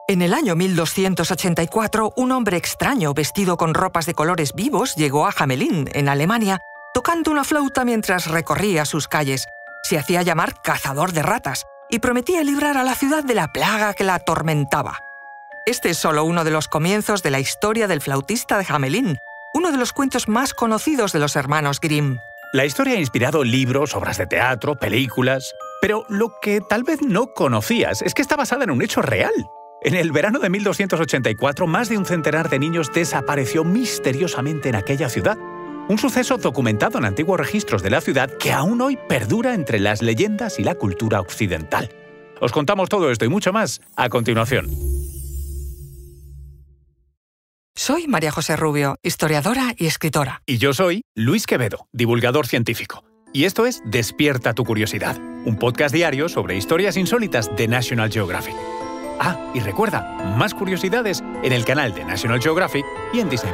En el año 1284, un hombre extraño vestido con ropas de colores vivos llegó a Hamelin, en Alemania, tocando una flauta mientras recorría sus calles. Se hacía llamar cazador de ratas y prometía librar a la ciudad de la plaga que la atormentaba. Este es solo uno de los comienzos de la historia del flautista de Hamelin, uno de los cuentos más conocidos de los hermanos Grimm. La historia ha inspirado libros, obras de teatro, películas. Pero lo que tal vez no conocías es que está basada en un hecho real. En el verano de 1284, más de un centenar de niños desapareció misteriosamente en aquella ciudad. Un suceso documentado en antiguos registros de la ciudad que aún hoy perdura entre las leyendas y la cultura occidental. Os contamos todo esto y mucho más a continuación. Soy María José Rubio, historiadora y escritora. Y yo soy Luis Quevedo, divulgador científico. Y esto es Despierta tu curiosidad, un podcast diario sobre historias insólitas de National Geographic. Ah, y recuerda, más curiosidades en el canal de National Geographic y en Disney+.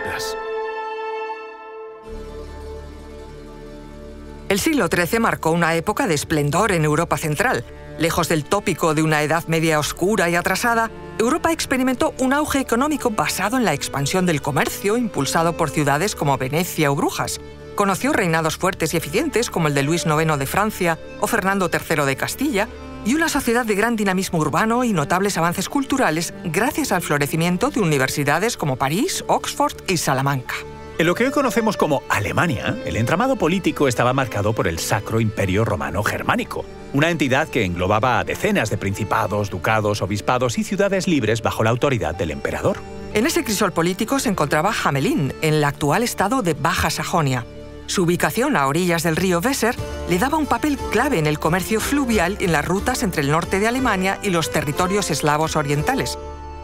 El siglo XIII marcó una época de esplendor en Europa central. Lejos del tópico de una Edad Media oscura y atrasada, Europa experimentó un auge económico basado en la expansión del comercio, impulsado por ciudades como Venecia o Brujas. Conoció reinados fuertes y eficientes como el de Luis IX de Francia o Fernando III de Castilla, y una sociedad de gran dinamismo urbano y notables avances culturales gracias al florecimiento de universidades como París, Oxford y Salamanca. En lo que hoy conocemos como Alemania, el entramado político estaba marcado por el Sacro Imperio Romano Germánico, una entidad que englobaba a decenas de principados, ducados, obispados y ciudades libres bajo la autoridad del emperador. En ese crisol político se encontraba Hamelin, en el actual estado de Baja Sajonia. Su ubicación a orillas del río Weser le daba un papel clave en el comercio fluvial en las rutas entre el norte de Alemania y los territorios eslavos orientales.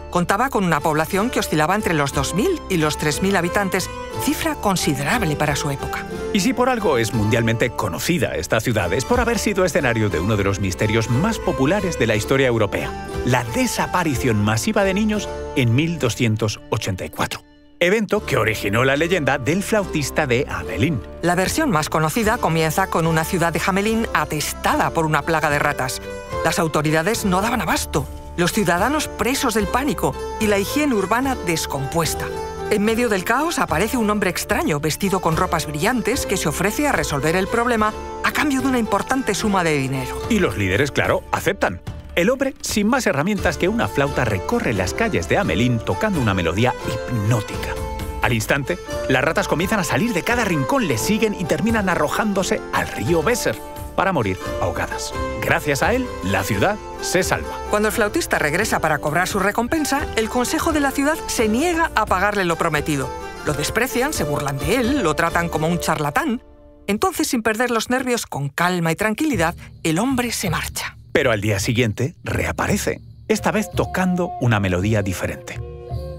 Contaba con una población que oscilaba entre los 2.000 y los 3.000 habitantes, cifra considerable para su época. Y si por algo es mundialmente conocida esta ciudad, es por haber sido escenario de uno de los misterios más populares de la historia europea, la desaparición masiva de niños en 1284. Evento que originó la leyenda del flautista de Hamelin. La versión más conocida comienza con una ciudad de Hamelin atestada por una plaga de ratas. Las autoridades no daban abasto, los ciudadanos presos del pánico y la higiene urbana descompuesta. En medio del caos aparece un hombre extraño vestido con ropas brillantes que se ofrece a resolver el problema a cambio de una importante suma de dinero. Y los líderes, claro, aceptan. El hombre, sin más herramientas que una flauta, recorre las calles de Hamelin tocando una melodía hipnótica. Al instante, las ratas comienzan a salir de cada rincón, le siguen y terminan arrojándose al río Weser para morir ahogadas. Gracias a él, la ciudad se salva. Cuando el flautista regresa para cobrar su recompensa, el consejo de la ciudad se niega a pagarle lo prometido. Lo desprecian, se burlan de él, lo tratan como un charlatán. Entonces, sin perder los nervios, con calma y tranquilidad, el hombre se marcha. Pero al día siguiente reaparece, esta vez tocando una melodía diferente.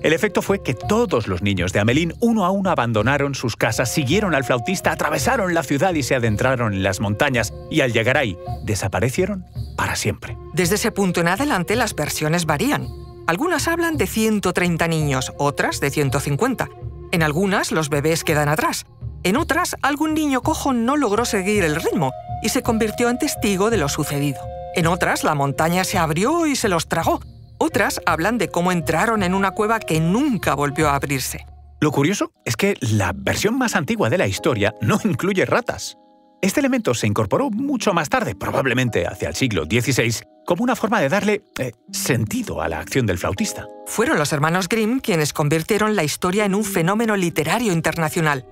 El efecto fue que todos los niños de Hamelin, uno a uno, abandonaron sus casas, siguieron al flautista, atravesaron la ciudad y se adentraron en las montañas, y al llegar ahí, desaparecieron para siempre. Desde ese punto en adelante, las versiones varían. Algunas hablan de 130 niños, otras de 150. En algunas, los bebés quedan atrás. En otras, algún niño cojo no logró seguir el ritmo y se convirtió en testigo de lo sucedido. En otras, la montaña se abrió y se los tragó. Otras hablan de cómo entraron en una cueva que nunca volvió a abrirse. Lo curioso es que la versión más antigua de la historia no incluye ratas. Este elemento se incorporó mucho más tarde, probablemente hacia el siglo XVI, como una forma de darle sentido a la acción del flautista. Fueron los hermanos Grimm quienes convirtieron la historia en un fenómeno literario internacional.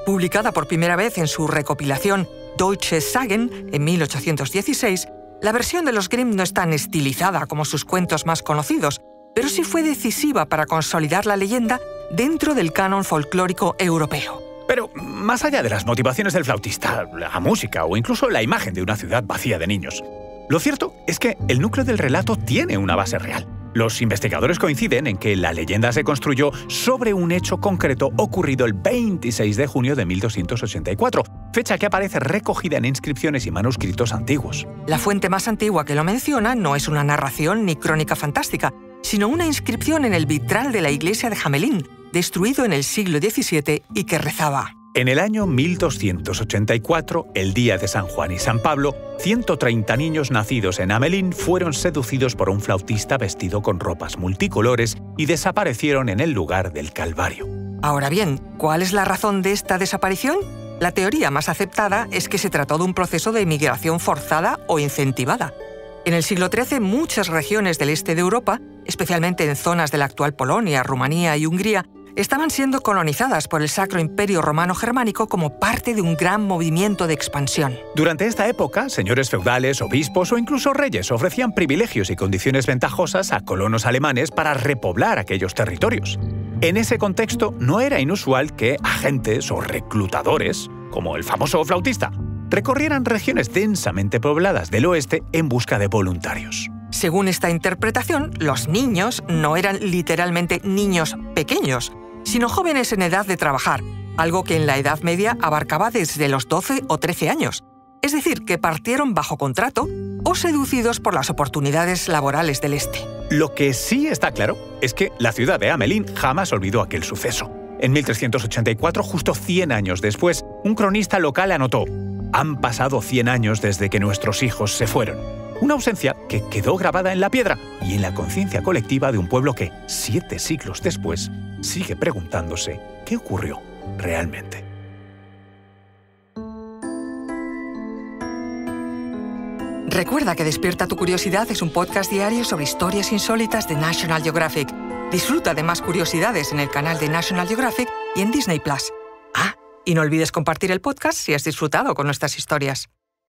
Publicada por primera vez en su recopilación Deutsche Sagen en 1816, la versión de los Grimm no es tan estilizada como sus cuentos más conocidos, pero sí fue decisiva para consolidar la leyenda dentro del canon folclórico europeo. Pero más allá de las motivaciones del flautista, la música o incluso la imagen de una ciudad vacía de niños, lo cierto es que el núcleo del relato tiene una base real. Los investigadores coinciden en que la leyenda se construyó sobre un hecho concreto ocurrido el 26 de junio de 1284, fecha que aparece recogida en inscripciones y manuscritos antiguos. La fuente más antigua que lo menciona no es una narración ni crónica fantástica, sino una inscripción en el vitral de la iglesia de Hamelin, destruido en el siglo XVII y que rezaba: En el año 1284, el día de San Juan y San Pablo, 130 niños nacidos en Hamelín fueron seducidos por un flautista vestido con ropas multicolores y desaparecieron en el lugar del Calvario. Ahora bien, ¿cuál es la razón de esta desaparición? La teoría más aceptada es que se trató de un proceso de migración forzada o incentivada. En el siglo XIII, muchas regiones del este de Europa, especialmente en zonas de la actual Polonia, Rumanía y Hungría, estaban siendo colonizadas por el Sacro Imperio Romano Germánico como parte de un gran movimiento de expansión. Durante esta época, señores feudales, obispos o incluso reyes ofrecían privilegios y condiciones ventajosas a colonos alemanes para repoblar aquellos territorios. En ese contexto, no era inusual que agentes o reclutadores, como el famoso flautista, recorrieran regiones densamente pobladas del oeste en busca de voluntarios. Según esta interpretación, los niños no eran literalmente niños pequeños, sino jóvenes en edad de trabajar, algo que en la Edad Media abarcaba desde los 12 o 13 años. Es decir, que partieron bajo contrato o seducidos por las oportunidades laborales del este. Lo que sí está claro es que la ciudad de Hamelín jamás olvidó aquel suceso. En 1384, justo 100 años después, un cronista local anotó: «Han pasado 100 años desde que nuestros hijos se fueron». Una ausencia que quedó grabada en la piedra y en la conciencia colectiva de un pueblo que, 7 siglos después, sigue preguntándose qué ocurrió realmente. Recuerda que Despierta tu Curiosidad es un podcast diario sobre historias insólitas de National Geographic. Disfruta de más curiosidades en el canal de National Geographic y en Disney+. Ah, y no olvides compartir el podcast si has disfrutado con nuestras historias.